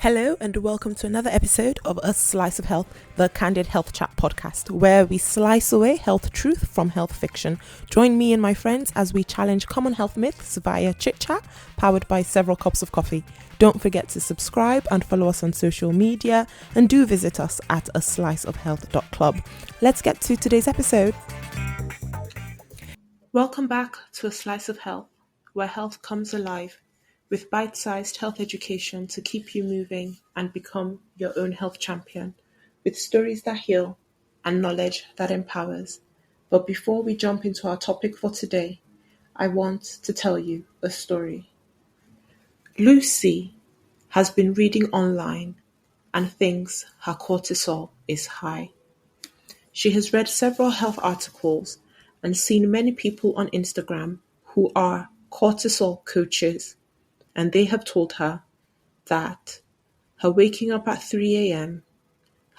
Hello and welcome to another episode of A Slice of Health, the Candid Health Chat podcast, where we slice away health truth from health fiction. Join me and my friends as we challenge common health myths via chit chat, powered by several cups of coffee. Don't forget to subscribe and follow us on social media, and do visit us at asliceofhealth.club. Let's get to today's episode. Welcome back to A Slice of Health, where health comes alive, with bite-sized health education to keep you moving and become your own health champion, with stories that heal and knowledge that empowers. But before we jump into our topic for today, I want to tell you a story. Lucy has been reading online and thinks her cortisol is high. She has read several health articles and seen many people on Instagram who are cortisol coaches, and they have told her that her waking up at 3 a.m.,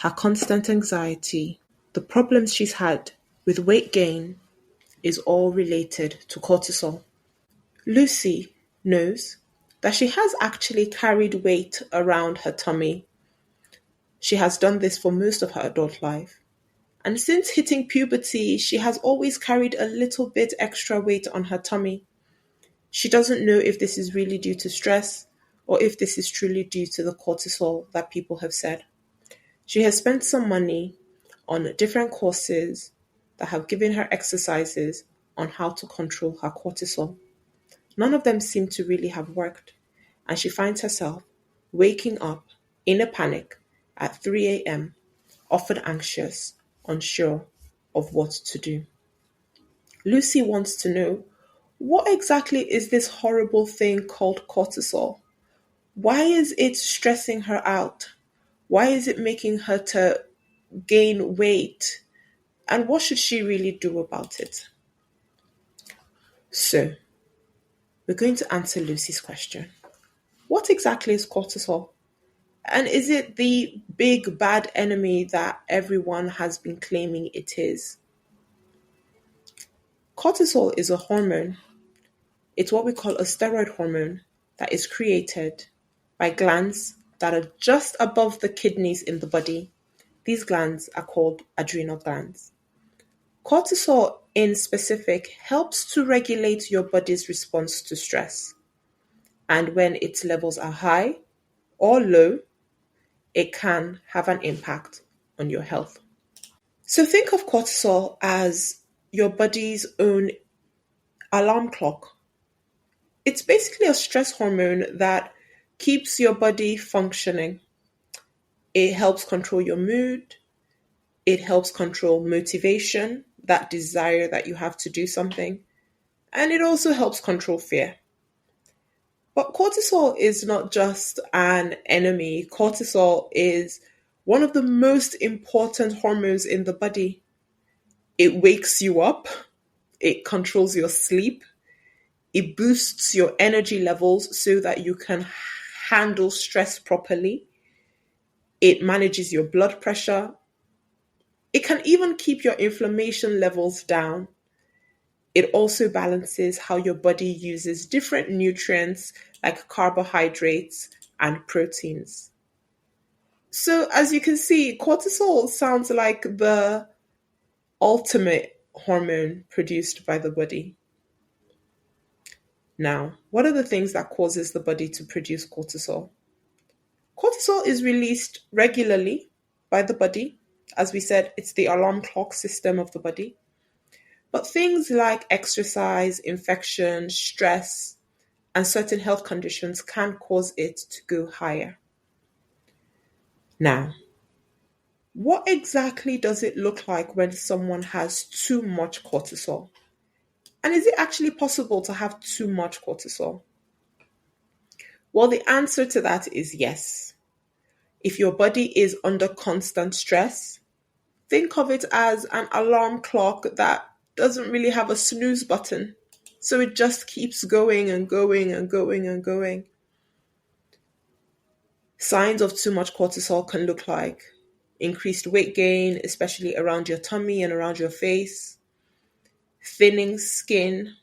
her constant anxiety, the problems she's had with weight gain is all related to cortisol. Lucy knows that she has actually carried weight around her tummy. She has done this for most of her adult life. And since hitting puberty, she has always carried a little bit extra weight on her tummy. She doesn't know if this is really due to stress or if this is truly due to the cortisol that people have said. She has spent some money on different courses that have given her exercises on how to control her cortisol. None of them seem to really have worked, and she finds herself waking up in a panic at 3 a.m., often anxious, unsure of what to do. Lucy wants to know, what exactly is this horrible thing called cortisol? Why is it stressing her out? Why is it making her to gain weight? And what should she really do about it? So, we're going to answer Lucy's question. What exactly is cortisol? And is it the big bad enemy that everyone has been claiming it is? Cortisol is a hormone. It's what we call a steroid hormone that is created by glands that are just above the kidneys in the body. These glands are called adrenal glands. Cortisol in specific helps to regulate your body's response to stress. And when its levels are high or low, it can have an impact on your health. So think of cortisol as your body's own alarm clock. It's basically a stress hormone that keeps your body functioning. It helps control your mood. It helps control motivation, that desire that you have to do something. And it also helps control fear. But cortisol is not just an enemy. Cortisol is one of the most important hormones in the body. It wakes you up. It controls your sleep. It boosts your energy levels so that you can handle stress properly. It manages your blood pressure. It can even keep your inflammation levels down. It also balances how your body uses different nutrients like carbohydrates and proteins. So as you can see, cortisol sounds like the ultimate hormone produced by the body. Now, what are the things that causes the body to produce cortisol? Cortisol is released regularly by the body. As we said, it's the alarm clock system of the body. But things like exercise, infection, stress, and certain health conditions can cause it to go higher. Now, what exactly does it look like when someone has too much cortisol? And is it actually possible to have too much cortisol? Well, the answer to that is yes. If your body is under constant stress, think of it as an alarm clock that doesn't really have a snooze button. So it just keeps going and going and going and going. Signs of too much cortisol can look like increased weight gain, especially around your tummy and around your face, thinning skin,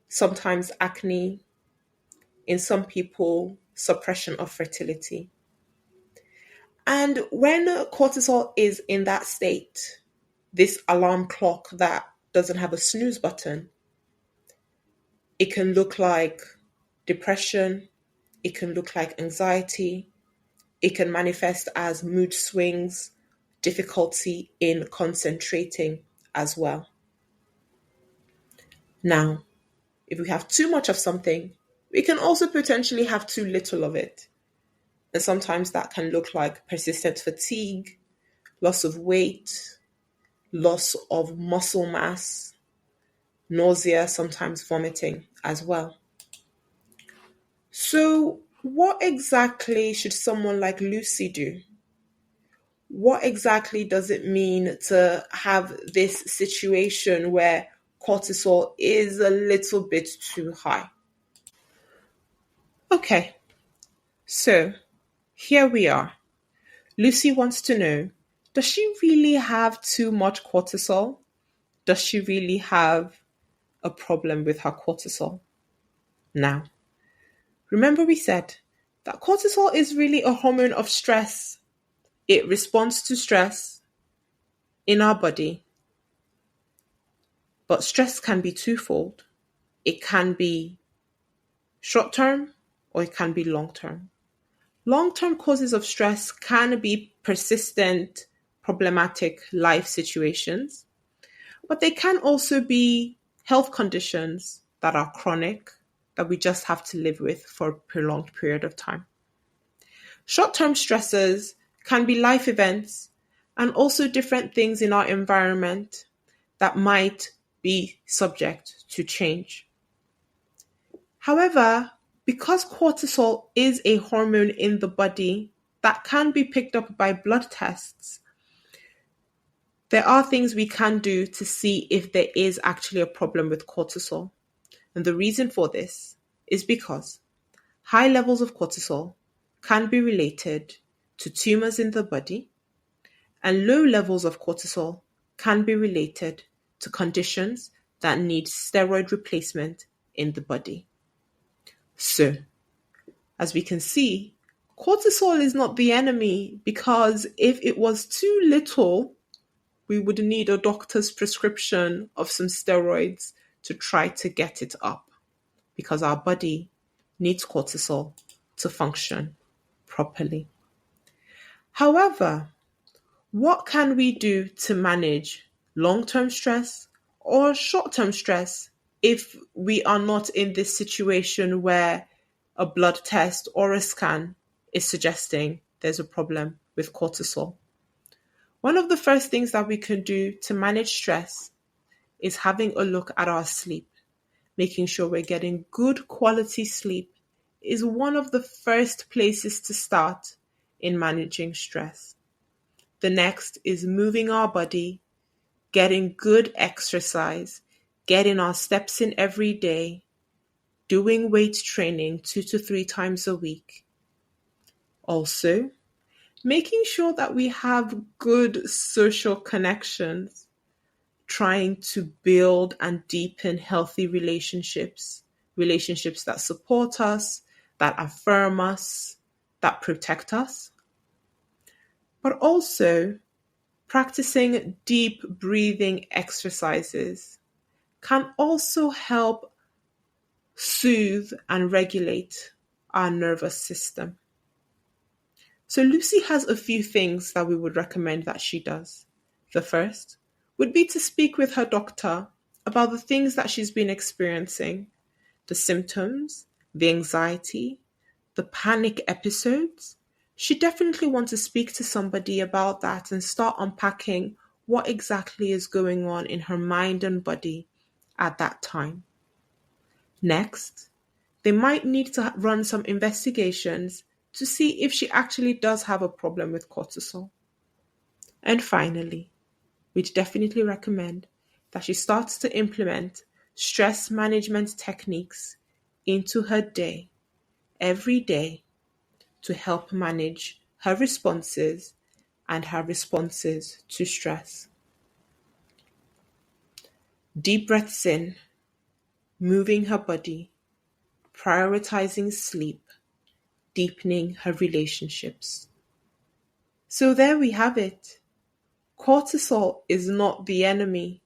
sometimes acne, in some people, suppression of fertility. And when cortisol is in that state, this alarm clock that doesn't have a snooze button, it can look like depression, it can look like anxiety, it can manifest as mood swings, difficulty in concentrating as well. Now, if we have too much of something, we can also potentially have too little of it. And sometimes that can look like persistent fatigue, loss of weight, loss of muscle mass, nausea, sometimes vomiting as well. So, what exactly should someone like Lucy do? What exactly does it mean to have this situation where cortisol is a little bit too high? Okay, so here we are. Lucy wants to know, does she really have too much cortisol? Does she really have a problem with her cortisol? Now, remember we said that cortisol is really a hormone of stress. It responds to stress in our body, but stress can be twofold. It can be short term or it can be long term. Long term causes of stress can be persistent, problematic life situations, but they can also be health conditions that are chronic that we just have to live with for a prolonged period of time. Short term stressors can be life events and also different things in our environment that might be subject to change. However, because cortisol is a hormone in the body that can be picked up by blood tests, there are things we can do to see if there is actually a problem with cortisol. And the reason for this is because high levels of cortisol can be related to tumors in the body, and low levels of cortisol can be related to conditions that need steroid replacement in the body. So, as we can see, cortisol is not the enemy, because if it was too little, we would need a doctor's prescription of some steroids to try to get it up, because our body needs cortisol to function properly. However, what can we do to manage long-term stress or short-term stress if we are not in this situation where a blood test or a scan is suggesting there's a problem with cortisol? One of the first things that we can do to manage stress is having a look at our sleep. Making sure we're getting good quality sleep is one of the first places to start in managing stress. The next is moving our body, getting good exercise, getting our steps in every day, doing weight training 2 to 3 times a week. Also, making sure that we have good social connections, trying to build and deepen healthy relationships, relationships that support us, that affirm us, that protect us. But also, practicing deep breathing exercises can also help soothe and regulate our nervous system. So Lucy has a few things that we would recommend that she does. The first would be to speak with her doctor about the things that she's been experiencing, the symptoms, the anxiety, the panic episodes. She definitely wants to speak to somebody about that and start unpacking what exactly is going on in her mind and body at that time. Next, they might need to run some investigations to see if she actually does have a problem with cortisol. And finally, we'd definitely recommend that she starts to implement stress management techniques into her day, every day, to help manage her responses and her responses to stress. Deep breaths in, moving her body, prioritizing sleep, deepening her relationships. So there we have it. Cortisol is not the enemy.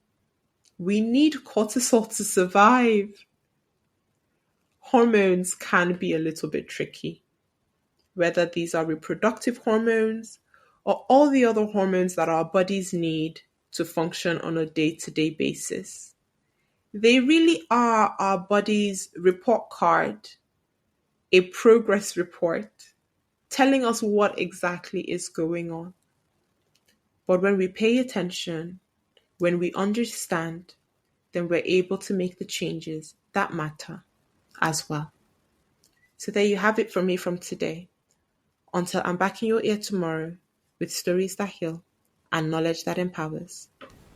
We need cortisol to survive. Hormones can be a little bit tricky, whether these are reproductive hormones or all the other hormones that our bodies need to function on a day-to-day basis. They really are our body's report card, a progress report, telling us what exactly is going on. But when we pay attention, when we understand, then we're able to make the changes that matter as well. So there you have it from me from today. Until I'm back in your ear tomorrow with stories that heal and knowledge that empowers.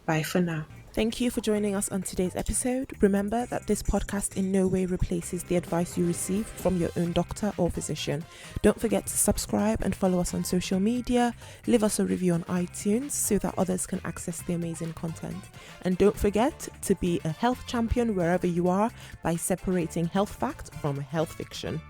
Bye for now. Thank you for joining us on today's episode. Remember that this podcast in no way replaces the advice you receive from your own doctor or physician. Don't forget to subscribe and follow us on social media. Leave us a review on iTunes so that others can access the amazing content. And don't forget to be a health champion wherever you are by separating health fact from health fiction.